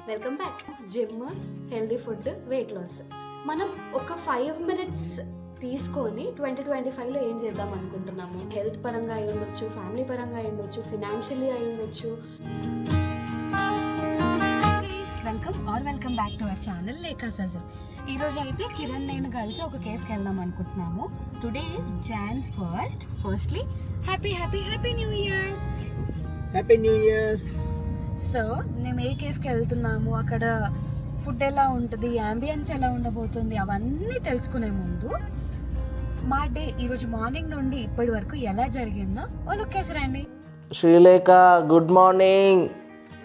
Welcome back. Gym, healthy food, weight loss. మనం ఒక 5 minutes తీసుకొని 2025లో ఏం చేద్దాం అనుకుంటున్నాము. హెల్త్ పరంగా అయి ఉండొచ్చు, ఫ్యామిలీ పరంగా అయి ఉండొచ్చు, ఫినాన్షియల్లీ అయి ఉండొచ్చు. Welcome back to our channel Lekha Sajal. ఈరోజు అయితే కిరణ్ నేను కలిసి ఒక కేఫ్కి వెళ్దాం అనుకుంటున్నాము. Today is Jan 1st. Firstly happy new year. Happy new year. So మేము ఏ కేఫ్కి వెళ్తున్నాము, అక్కడ ఫుడ్ ఎలా ఉంటుంది, యాంబియన్స్ ఎలా ఉండబోతుంది, అవన్నీ తెలుసుకునే ముందు మా డే ఈరోజు మార్నింగ్ నుండి ఇప్పటి వరకు ఎలా జరిగిందో ఓ లుక్ వేసి రండి. Srilekha, good morning.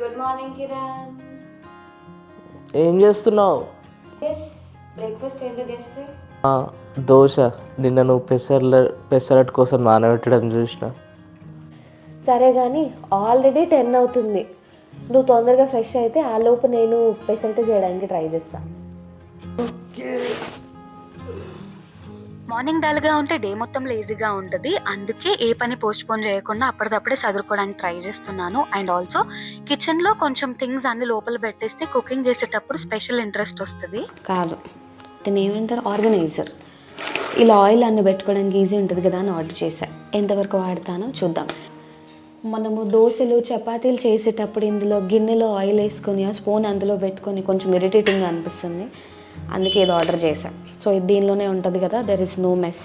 Good morning Kiran. ఏం చేస్తున్నావు? బ్రేక్ఫాస్ట్ ఏంటో గెస్ట్? దోశ. నిన్న నువ్వు పెసరట్ కోసం నానబెట్టడం చూసిన. సరే కానీ ఆల్రెడీ 10 అవుతుంది. నువ్వు తొందరగా ఫ్రెష్ అయితే ఆ లోపు నేను పెసరట్ చేయడానికి ట్రై చేస్తాను. మార్నింగ్ డల్గా ఉంటే డే మొత్తం లేజీగా ఉంటుంది. అందుకే ఏ పని పోస్ట్ పోన్ చేయకుండా అప్పటికప్పుడే చదువుకోవడానికి ట్రై చేస్తున్నాను. అండ్ ఆల్సో కిచెన్లో కొంచెం థింగ్స్ అన్ని లోపల పెట్టేస్తే కుకింగ్ చేసేటప్పుడు స్పెషల్ ఇంట్రెస్ట్ వస్తుంది. కాదు, దీన్ని ఏమంటారు, ఆర్గనైజర్. ఇలా ఆయిల్ అన్ని పెట్టుకోవడానికి ఈజీ ఉంటుంది కదా అని ఆర్డర్ చేశాను. ఎంతవరకు వాడతానో చూద్దాం. మనము దోశలు, చపాతీలు చేసేటప్పుడు ఇందులో గిన్నెలో ఆయిల్ వేసుకొని ఆ స్పూన్ అందులో పెట్టుకొని కొంచెం ఇరిటేటింగ్గా అనిపిస్తుంది. అందుకే ఇది ఆర్డర్ చేశాను. సో ఇది దీనిలోనే ఉంటుంది కదా, దెర్ ఇస్ నో మెస్.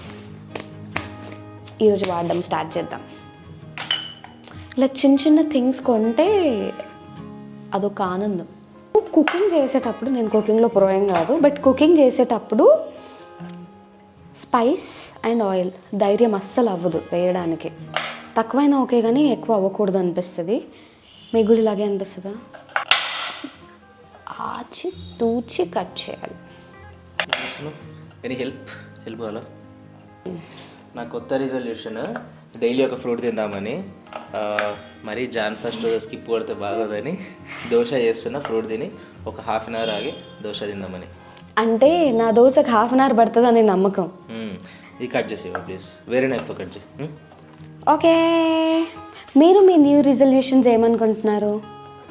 ఈరోజు వాడడం స్టార్ట్ చేద్దాం. ఇలా చిన్న థింగ్స్ కొంటే అదొక ఆనందం. కుకింగ్ చేసేటప్పుడు, నేను కుకింగ్లో ప్రో ఏం కాదు, బట్ కుకింగ్ చేసేటప్పుడు స్పైస్ అండ్ ఆయిల్ ధైర్యం అస్సలు అవ్వదు వేయడానికి. తక్కువైనా ఓకే కానీ ఎక్కువ అవ్వకూడదు అనిపిస్తుంది. మీకు కూడా ఇలాగే అనిపిస్తుందా? ఆచి తూచి కట్ చేయాలి. ఎనీ హెల్ప్ కావాలా? నా కొత్త రిజల్యూషన్ డైలీ ఒక ఫ్రూట్ తిందామని. మరీ Jan 1st స్కిప్ కొడితే బాగోదని దోశ చేస్తున్నా. ఫ్రూట్ తిని ఒక 1/2 hour ఆగి దోశ తిందామని. అంటే నా దోశకు 1/2 hour పడుతుంది అనే నమ్మకం. ఇది కట్ చేసేవా ప్లీజ్? వేరే నైఫ్తో కట్ చేయి. ఓకే, మీరు మీ న్యూ రిజల్యూషన్స్ ఏమనుకుంటున్నారు?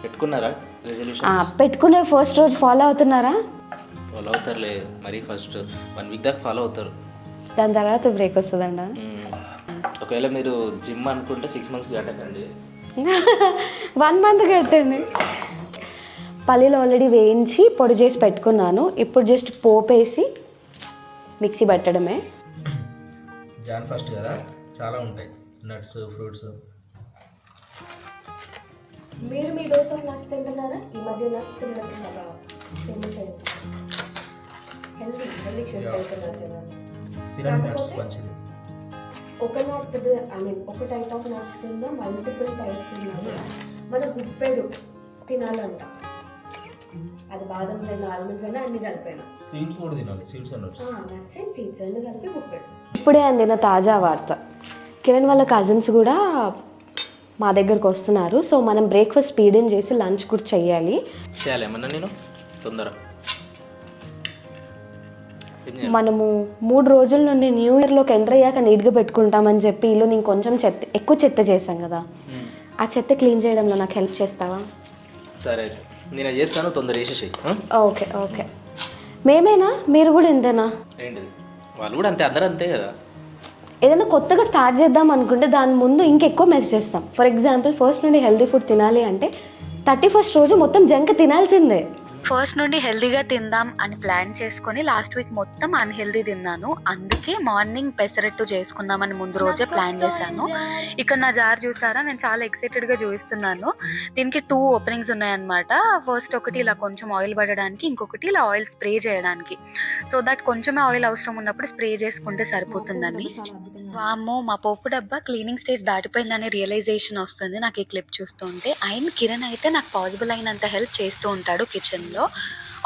పెట్టుకున్నారా రిజల్యూషన్? పెట్టుకునే ఫస్ట్ రోజు ఫాలో అవుతున్నారా? ఫాలో అవుతారులే, మరీ ఫస్ట్ 1 week దాకా ఫాలో అవుతారు. దాని తర్వాత బ్రేక్ వస్తుందంట. ఒకవేళ మీరు జిమ్ అనుకుంటే 6 months కట్టకండి. 1 month కట్టండి. పల్లీలు ఆల్రెడీ వేయించి పొడి చేసి పెట్టుకున్నాను. ఇప్పుడు జస్ట్ పోపేసి మిక్సీ పట్టడమే. Jan 1st కదా, చాలా ఉంటాయి నట్స్, ఫ్రూట్స్. మీరు మీ డోస్ ఆఫ్ నట్స్ తింటున్నారా? ఈ మధ్య నట్స్ తినడం చాలా ఫేమస్ అయింది. హెల్దీ షుడ్ వెళ్తున్నారు. ఒక నట్, ఒక టైప్ ఆఫ్ నట్స్ తిందా, మల్టిపుల్ టైప్స్ తిన్నా మన గుప్పెడు తినాలంట. అది బాదమ్స్ అయినా, ఆల్మండ్స్ అయినా అన్ని కలిపాను. సీడ్స్ కూడా తినాలి. సీడ్స్ నట్స్ అండ్ సీడ్స్ రెండు కలిపి గుప్పెడు. ఇప్పుడే అందిన తాజా వార్త, కిరణ్ వాళ్ళ కజిన్స్ కూడా మా దగ్గరకు వస్తున్నారు. సో మనం బ్రేక్ఫాస్ట్ స్పీడ్ చేసి లంచ్ కూడా చెయ్యాలి. ఏమన్నా నేను తొందర మనము 3 రోజుల నుండి న్యూ ఇయర్లోకి ఎంటర్ అయ్యాక నీట్గా పెట్టుకుంటామని చెప్పి ఇల్లు నేను కొంచెం ఎక్కువ చెత్త చేశాం కదా, ఆ చెత్త క్లీన్ చేయడంలో నాకు హెల్ప్ చేస్తావా? సరే, నేను చేస్తాను, తొందర చేసేసి. ఓకే. మేమేనా, మీరు కూడా ఇంతేనా? ఏంటిది, వాళ్ళు కూడా అంతే, అందరూ అంతే కదా. ఏదైనా కొత్తగా స్టార్ట్ చేద్దాం అనుకుంటే దాని ముందు ఇంకెక్కువ మెస్ చేస్తాం. ఫర్ ఎగ్జాంపుల్, ఫస్ట్ నుండి హెల్దీ ఫుడ్ తినాలి అంటే 31st రోజు మొత్తం జంక్ తినాల్సిందే. ఫస్ట్ నుండి హెల్దీగా తిందాం అని ప్లాన్ చేసుకొని లాస్ట్ వీక్ మొత్తం అన్హెల్దీ తిన్నాను. అందుకే మార్నింగ్ పెసరట్టు చేసుకుందామని ముందు రోజే ప్లాన్ చేశాను. ఇక్కడ నా జార్ చూసారా, నేను చాలా ఎక్సైటెడ్గా చూపిస్తున్నాను. దీనికి 2 ఓపెనింగ్స్ ఉన్నాయన్నమాట. ఫస్ట్ ఒకటి ఇలా కొంచెం ఆయిల్ పడడానికి, ఇంకొకటి ఇలా ఆయిల్ స్ప్రే చేయడానికి. సో దట్ కొంచెమే ఆయిల్ అవసరం ఉన్నప్పుడు స్ప్రే చేసుకుంటే సరిపోతుందని. వామ్మో, మా పప్పు డబ్బా క్లీనింగ్ స్టేజ్ దాటిపోయిందని రియలైజేషన్ వస్తుంది నాకు ఈ క్లిప్ చూస్తుంటే. అండ్ కిరణ్ అయితే నాకు పాసిబుల్ అయినంత హెల్ప్ చేస్తూ ఉంటాడు కిచెన్లో.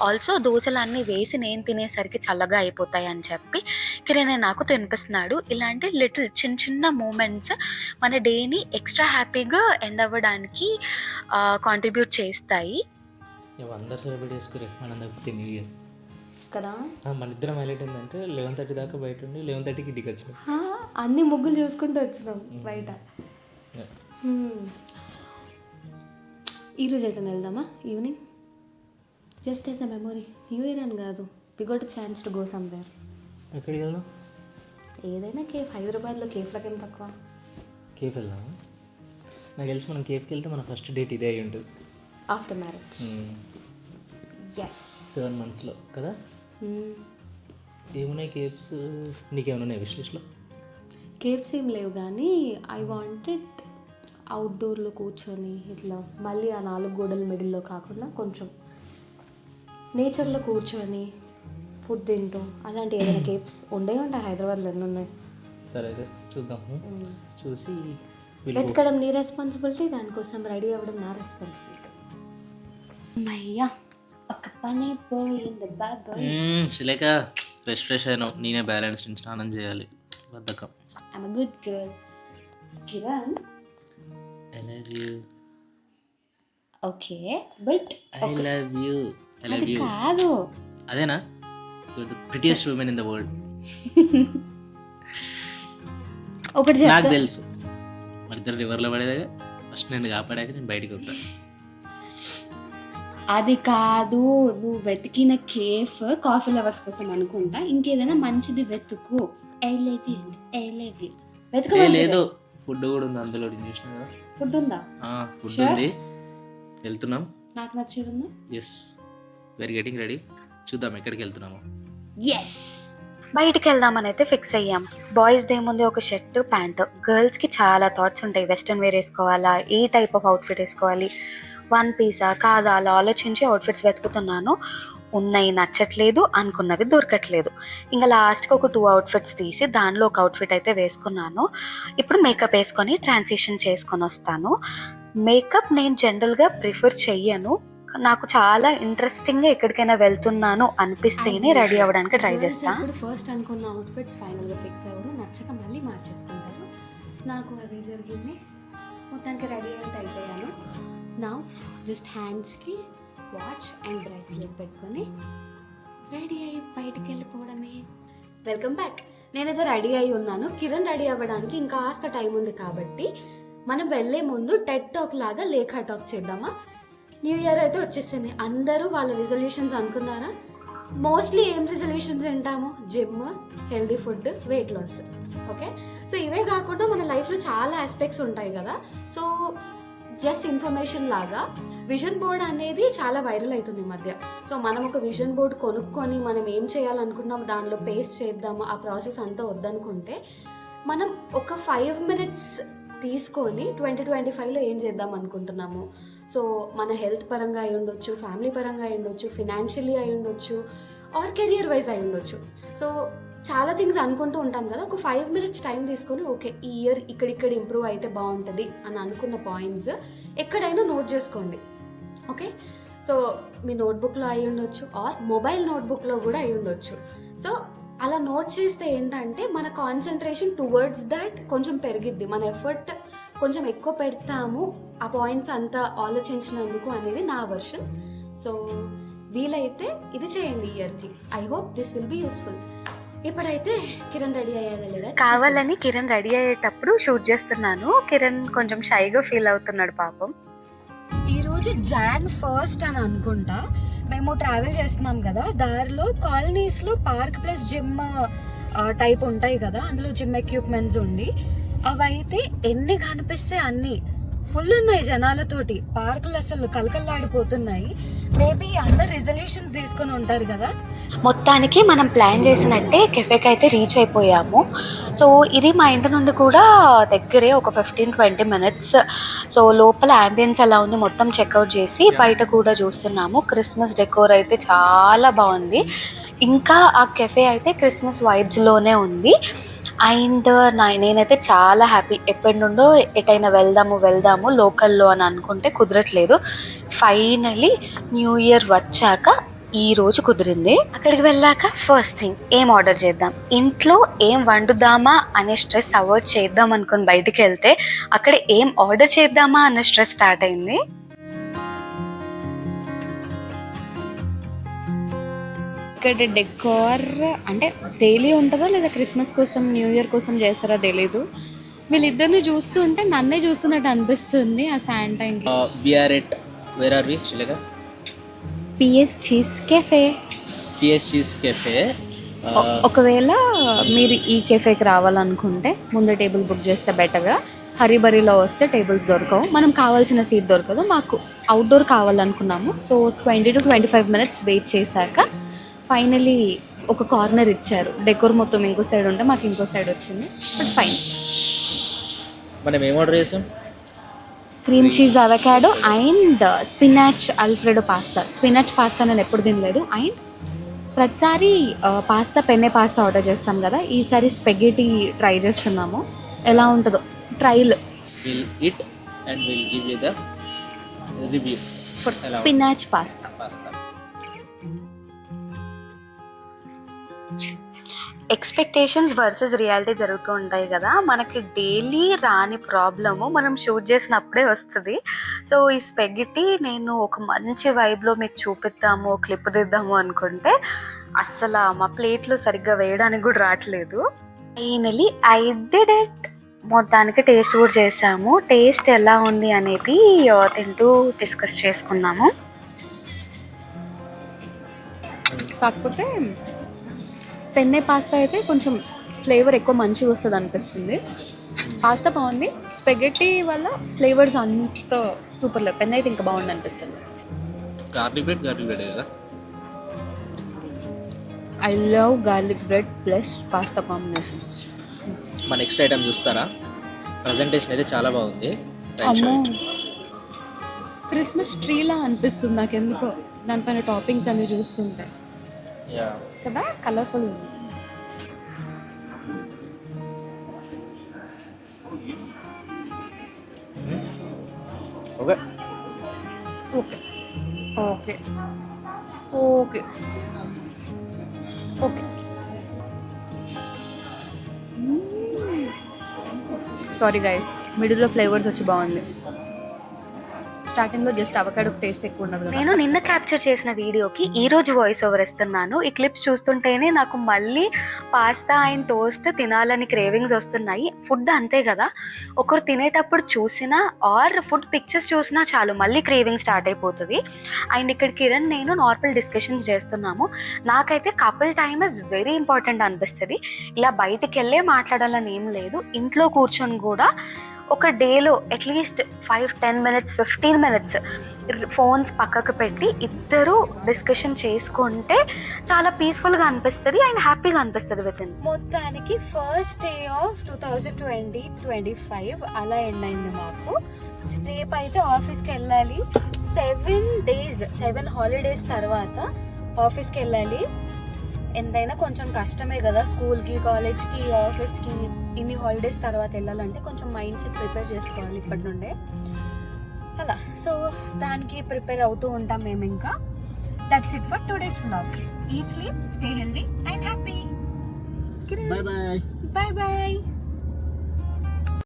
ఆల్సో దోశలన్నీ వేసి నేను తినేసరికి చల్లగా అయిపోతాయి అని చెప్పి కిరణ్ నాకు తినిపిస్తున్నాడు. ఇలాంటి లిటిల్ చిన్న మూమెంట్స్ మన డేని ఎక్స్ట్రా హ్యాపీగా ఎండ్ అవ్వడానికి కాంట్రిబ్యూట్ చేస్తాయి కదా. మన ఇద్దరం హైలైట్ ఏంటంటే 11:30 దాకా బయట ఉండి 11:30కి ఇంటికి వచ్చాం. అన్ని ముగ్గులు చూసుకుంటూ వచ్చినాం బయట. ఈరోజు ఎక్కడ వెళ్దామా evening? Just as a memory. New year అని కాదు, we got chance to go somewhere. ఎక్కడికి వెళ్దాం? ఏదైనా కేఫ్. హైదరాబాద్లో కేఫ్లకి ఏం తక్కువ. కేఫ్ వెళ్దామా? నాకు తెలిసి మనం కేఫ్కి వెళ్తే మన ఫస్ట్ డేట్ ఇదే అయి ఉంటుంది. After marriage. ఎస్. 7 monthsలో కదా. ఏమున్నాయి కేఫ్స్? నీకేమైనా ఉన్నాయి విష్ లిస్ట్లో? కేఫ్స్ ఏం లేవు కానీ ఐ వాంటెడ్ అవుట్డోర్లో కూర్చొని ఇట్లా మళ్ళీ ఆ 4 గోడల మిడిల్లో కాకుండా కొంచెం నేచర్లో కూర్చొని ఫుడ్ తింటూ అలాంటి ఏదైనా కేఫ్స్ ఉంటాయి హైదరాబాద్లో ఎన్ని ఉన్నాయి. సరే అయితే చూద్దాము. చూసి వెతకడం నీ రెస్పాన్సిబిలిటీ, దానికోసం రెడీ అవ్వడం నా రెస్పాన్సిబిలిటీ. అయ్యా ఒక పని పోయింది బాగా. శిలేక ఫ్రెష్ అయినావు. నేనే బ్యాలెన్స్ స్నానం చేయాలి. బద్ధకం. I'm a good girl. Kiran I love you. Okay but I love you. అది కాదు. అదేనా? Prettiest women in the world. ఒకటి నాకు తెలుసు. మరి ఇద్దరు రివర్లో పడేదాకా ఫస్ట్ నేను కాపాడాక నేను బయటికి వస్తాను. అది కాదు, నువ్వు వెతికిన కేఫ్ కాఫీ లవర్స్ కోసం అనుకుంటా. ఇంకేదైనా మంచిది వెతుకు. I love you, I love you. వెతుకు. లేదు, ఫుడ్ కూడా ఉంది అందులో. చూసిన కదా, ఫుడ్ ఉందా? ఫుడ్ ఉంది. వెళ్తున్నాం. నాకు నచ్చేది ఉందా? Yes, very getting ready. చూద్దాం ఎక్కడికి వెళ్తున్నాము. ఎస్, బయటికి వెళ్దామని అయితే ఫిక్స్ అయ్యాం. బాయ్స్ది ఏముంది, ఒక షర్ట్ ప్యాంట్. గర్ల్స్కి చాలా థాట్స్ ఉంటాయి. వెస్ట్రన్ వేర్ వేసుకోవాలా, ఏ టైప్ ఆఫ్ అవుట్ఫిట్ వేసుకోవాలి, 1 పీసా కాదా, అలా ఆలోచించి అవుట్ఫిట్స్ వెతుకుతున్నాను. ఉన్నాయి నచ్చట్లేదు, అనుకున్నవి దొరకట్లేదు. ఇంకా లాస్ట్కి ఒక 2 అవుట్ఫిట్స్ తీసి దానిలో ఒక అవుట్ఫిట్ అయితే వేసుకున్నాను. ఇప్పుడు మేకప్ వేసుకొని ట్రాన్సిషన్ చేసుకొని వస్తాను. మేకప్ నేను జనరల్గా ప్రిఫర్ చెయ్యను. నాకు చాలా ఇంట్రెస్టింగ్గా ఎక్కడికైనా వెళ్తున్నాను అనిపిస్తేనే రెడీ అవ్వడానికి ట్రై చేస్తాను. ఇప్పుడు ఫస్ట్ అనుకున్న అవుట్ఫిట్స్ ఫైనల్గా ఫిక్స్ అవ్వరు, నచ్చక మళ్ళీ మార్చేసుకుంటారు. నాకు అదే జరిగింది. మొత్తానికి రెడీ అయితే అయిపోయాను. నా జస్ట్ హ్యాండ్స్కి వాచ్ అండ్ బ్రేస్లెట్ పెట్టుకొని రెడీ అయ్యి బయటికి వెళ్ళిపోవడమే. Welcome back. నేనైతే రెడీ అయి ఉన్నాను. కిరణ్ రెడీ అవ్వడానికి ఇంకా కాస్త టైం ఉంది కాబట్టి మనం వెళ్ళే ముందు టెడ్ టాక్ లాగా లేఖా టాక్ చేద్దామా? న్యూ ఇయర్ అయితే వచ్చేసింది. అందరూ వాళ్ళ రిజల్యూషన్స్ అనుకున్నారా? మోస్ట్లీ ఏం రిజల్యూషన్స్ వింటాము? Gym, healthy food, weight loss. Okay, so ఇవే కాకుండా మన లైఫ్లో చాలా ఆస్పెక్ట్స్ ఉంటాయి కదా. సో జస్ట్ ఇన్ఫర్మేషన్ లాగా విజన్ బోర్డ్ అనేది చాలా వైరల్ అవుతుంది ఈ మధ్య. సో మనం ఒక విజన్ బోర్డ్ కొనుక్కొని మనం ఏం చేయాలనుకున్నాం దానిలో పేస్ట్ చేద్దాము, ఆ ప్రాసెస్ అంతా వద్దనుకుంటే మనం ఒక 5 minutes తీసుకొని 2025లో ఏం చేద్దాం అనుకుంటున్నాము. సో మన హెల్త్ పరంగా అయి ఉండొచ్చు, ఫ్యామిలీ పరంగా అయి ఉండొచ్చు, ఫినాన్షియలీ అయి ఉండొచ్చు, ఆర్ కెరియర్ వైజ్ అయి ఉండొచ్చు. సో చాలా థింగ్స్ అనుకుంటూ ఉంటాం కదా. ఒక 5 minutes టైం తీసుకొని ఓకే ఈ ఇయర్ ఇక్కడిక్కడ ఇంప్రూవ్ అయితే బాగుంటుంది అని అనుకున్న పాయింట్స్ ఎక్కడైనా నోట్ చేసుకోండి. ఓకే, సో మీ నోట్బుక్లో అయి ఉండొచ్చు ఆర్ మొబైల్ నోట్బుక్లో కూడా అయి ఉండొచ్చు. సో అలా నోట్ చేస్తే ఏంటంటే మన కాన్సన్ట్రేషన్ టువర్డ్స్ దాట్ కొంచెం పెరిగిద్ది. మన ఎఫర్ట్ కొంచెం ఎక్కువ పెడతాము ఆ పాయింట్స్ అంతా ఆలోచించినందుకు అనేది నా వర్షన్. సో వీలైతే ఇది చేయండి ఇయర్కి. I hope this will be useful. ఇప్పుడైతే కిరణ్ రెడీ అయ్యాలి లేదా కావాలని కిరణ్ రెడీ అయ్యేటప్పుడు షూట్ చేస్తున్నాను. కిరణ్ కొంచెం షైగా ఫీల్ అవుతున్నాడు పాపం. ఈరోజు Jan 1st అని అనుకుంటా మేము ట్రావెల్ చేస్తున్నాం కదా. దారిలో కాలనీస్లో పార్క్ ప్లస్ జిమ్ టైప్ ఉంటాయి కదా, అందులో జిమ్ ఎక్విప్మెంట్స్ ఉండి అవైతే ఎన్ని కనిపిస్తే అన్ని ఫుల్ ఉన్నాయి జనాలతోటి. పార్కులు అసలు కలకల్లాడిపోతున్నాయి. మేబీ అందరు రిజల్యూషన్స్ తీసుకొని ఉంటారు కదా. మొత్తానికి మనం ప్లాన్ చేసినట్టే కెఫేకి అయితే రీచ్ అయిపోయాము. సో ఇది మా ఇంటి నుండి కూడా దగ్గరే, ఒక 15-20 minutes. సో లోపల యాంబియన్స్ ఎలా ఉంది మొత్తం చెక్అవుట్ చేసి బయట కూడా చూస్తున్నాము. క్రిస్మస్ డెకోర్ అయితే చాలా బాగుంది. ఇంకా ఆ కెఫే అయితే క్రిస్మస్ వైబ్స్లోనే ఉంది. అండ్ నేనైతే చాలా హ్యాపీ. ఎప్పటి నుండో ఎటైనా వెళ్దాము లోకల్లో అని అనుకుంటే కుదరట్లేదు. ఫైనలీ న్యూ ఇయర్ వచ్చాక ఈ రోజు కుదిరింది. అక్కడికి వెళ్ళాక ఫస్ట్ థింగ్ ఏం ఆర్డర్ చేద్దాం, ఇంట్లో ఏం వండుదామా అనే స్ట్రెస్ అవాయిడ్ చేద్దాం అనుకుని బయటికి వెళ్తే అక్కడ ఏం ఆర్డర్ చేద్దామా అనే స్ట్రెస్ స్టార్ట్ అయింది. ఇక్కడ డెకోర్ అంటే డైలీ ఉంటుందో లేదా క్రిస్మస్ కోసం న్యూ ఇయర్ కోసం చేస్తారో తెలీదు. వీళ్ళిద్దరిని చూస్తుంటే నన్నే చూస్తున్నట్టు అనిపిస్తుంది. ఆ Santa PS cheese cafe. PS cheese cafe. ఒకవేళ మీరు ఈ కెఫేకి రావాలనుకుంటే ముందు టేబుల్ బుక్ చేస్తే బెటర్గా. హరిబరిలో వస్తే టేబుల్స్ దొరకవు, మనం కావాల్సిన సీట్ దొరకదు. మాకు అవుట్డోర్ కావాలనుకున్నాము. సో 20 to 25 minutes వెయిట్ చేశాక ఫైనలీ ఒక కార్నర్ ఇచ్చారు. డెకోర్ మొత్తం ఇంకో సైడ్ ఉంటే మాకు ఇంకో సైడ్ వచ్చింది. But fine. మనం ఏం ఆర్డర్ చేసాం? Cream cheese avocado and spinach alfredo pasta. Spinach pasta నేను ఎప్పుడు తినలేదు. అండ్ ప్రతిసారి పాస్తా పెన్నే పాస్తా ఆర్డర్ చేస్తాం కదా, ఈసారి స్పెగెటీ ట్రై చేస్తున్నాము. ఎలా ఉంటుందో trial. Will it and will give you the review for spinach pasta. Expectations versus reality జరుగుతూ ఉంటాయి కదా. మనకి డైలీ రాని ప్రాబ్లము మనం షూట్ చేసినప్పుడే వస్తుంది. సో ఈ స్పెగెటీ నేను ఒక మంచి వైబ్లో మీకు చూపిద్దాము, క్లిప్ దిద్దాము అనుకుంటే అస్సలు మా ప్లేట్లో సరిగ్గా వేయడానికి కూడా రావట్లేదు. Finally I did it. మొత్తానికి టేస్ట్ కూడా చేసాము. టేస్ట్ ఎలా ఉంది అనేది తింటూ డిస్కస్ చేసుకున్నాము. కాకపోతే పెన్నే పాస్తా అయితే కొంచెం ఫ్లేవర్ ఎక్కువ మంచిగా వస్తుంది అనిపిస్తుంది. పాస్తా బాగుంది, స్పెగెటీ వల్ల ఫ్లేవర్స్ అంత సూపర్ లేవు. పెన్ అయితే ఇంకా బాగుంది అనిపిస్తుంది. గార్లిక్ బ్రెడ్ కదా. I love garlic bread plus pasta combination. మా నెక్స్ట్ ఐటమ్ చూస్తారా? ప్రజెంటేషన్ అయితే చాలా బాగుంది. క్రిస్మస్ ట్రీలా అనిపిస్తుంది నాకు ఎందుకో, దానిపైన టాపింగ్స్ అన్ని చూస్తుంటే కదా, కలర్ఫుల్ ఉంది. Okay okay okay okay okay. Sorry guys, మిడిల్లో ఫ్లేవర్స్ వచ్చి బాగుంది. స్టార్టింగ్లో జస్ట్ అవకాడో టేస్ట్ ఎక్కువ ఉండదు. నేను నిన్న క్యాప్చర్ చేసిన వీడియోకి ఈరోజు వాయిస్ ఓవర్ ఇస్తున్నాను. ఈ క్లిప్స్ చూస్తుంటేనే నాకు మళ్ళీ పాస్తా అండ్ టోస్ట్ తినాలని క్రేవింగ్స్ వస్తున్నాయి. ఫుడ్ అంతే కదా, ఒకరు తినేటప్పుడు చూసినా ఆర్ ఫుడ్ పిక్చర్స్ చూసినా చాలు మళ్ళీ క్రేవింగ్ స్టార్ట్ అయిపోతుంది. అండ్ ఇక్కడ కిరణ్ నేను నార్మల్ డిస్కషన్స్ చేస్తున్నాము. నాకైతే couple time is very important అనిపిస్తుంది. ఇలా బయటికి వెళ్ళే మాట్లాడాలని ఏం లేదు. ఇంట్లో కూర్చొని కూడా ఒక డేలో అట్లీస్ట్ 5-10 minutes 15 minutes ఫోన్స్ పక్కకు పెట్టి ఇద్దరు డిస్కషన్ చేసుకుంటే చాలా పీస్ఫుల్గా అనిపిస్తుంది అండ్ హ్యాపీగా అనిపిస్తుంది విత్ ఇన్. మొత్తానికి ఫస్ట్ డే ఆఫ్ 2020-25 అలా ఎండ్ అయింది మాకు. రేపైతే ఆఫీస్కి వెళ్ళాలి. 7 days 7 holidays తర్వాత ఆఫీస్కి వెళ్ళాలి. ఎంతైనా కొంచెం కష్టమే కదా, స్కూల్కి కాలేజ్కి ఆఫీస్కి ఇన్ని హాలిడేస్ తర్వాత వెళ్ళాలంటే కొంచెం మైండ్ సెట్ ప్రిపేర్ చేసుకోవాలి ఇప్పటి నుండే అలా. సో దానికి ప్రిపేర్ అవుతూ ఉంటాం మేము. ఇంకా that's it for today's vlog. Eat, sleep, stay healthy and happy. Bye bye. Bye bye.